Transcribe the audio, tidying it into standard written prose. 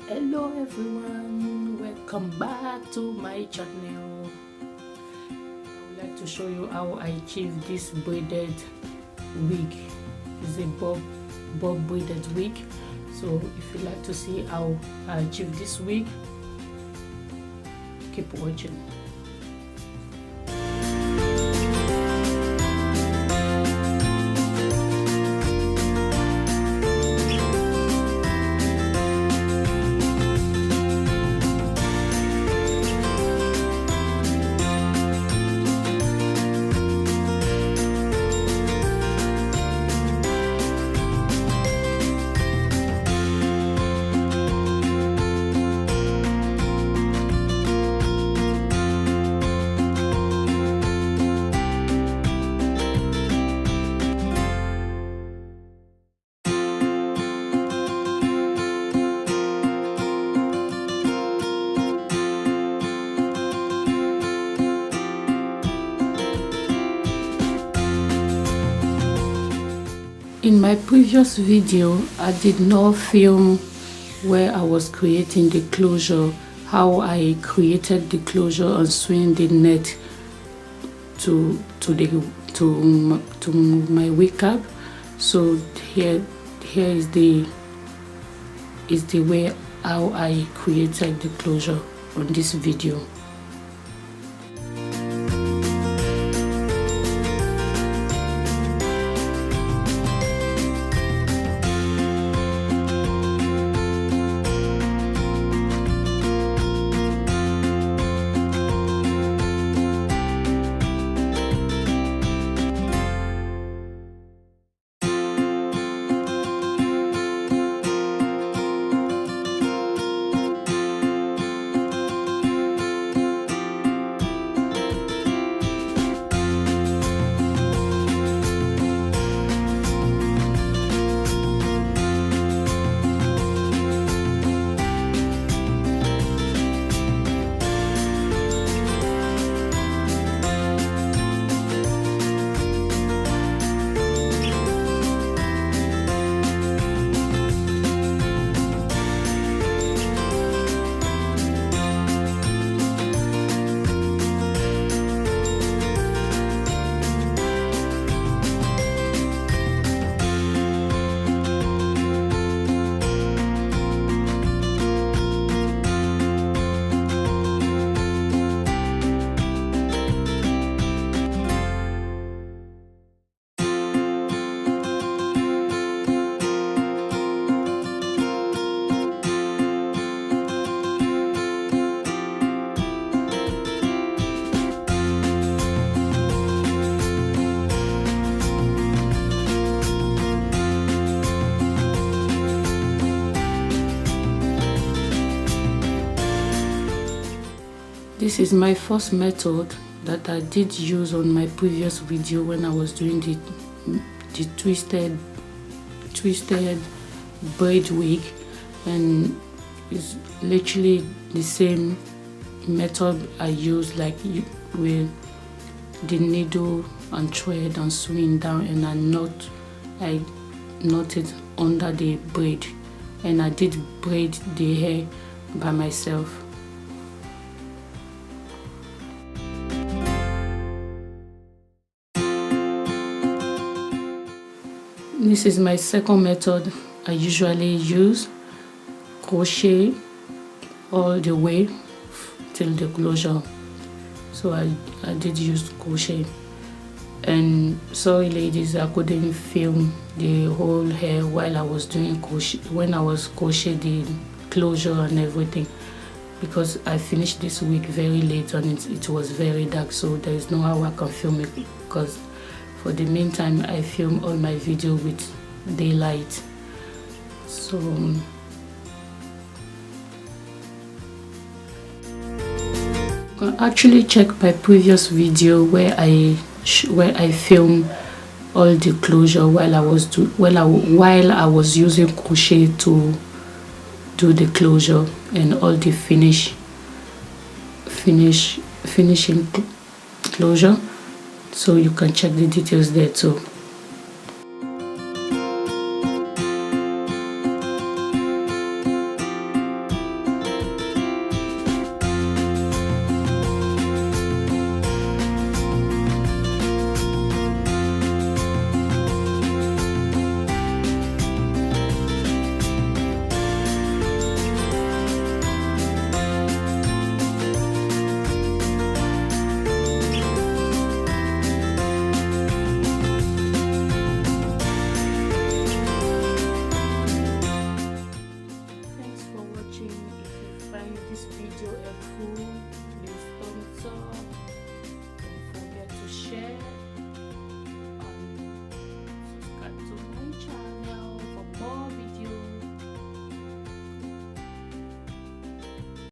Hello everyone, welcome back to my channel. I would like to show you how I achieved this braided wig. It's a bob braided wig. So if you like to see how I achieved this wig, keep watching. In my previous video, I did not film where I was creating the closure, how I created the closure and swing the net to my wig cap. So here is the way how I created the closure on this video. This is my first method that I did use on my previous video when I was doing the twisted braid wig, and it's literally the same method I use, like with the needle and thread and swing down, and I knot it under the braid, and I did braid the hair by myself. This is my second method I usually use, crochet all the way till the closure. So I did use crochet, and sorry ladies, I couldn't film the whole hair while I was doing crochet, when I was crochet the closure and everything, because I finished this week very late and it was very dark, so there is no how I can film it, because for the meantime I film all my video with daylight. So you can actually check my previous video where I filmed all the closure while I was using crochet to do the closure and all the finishing closure. So you can check the details there too.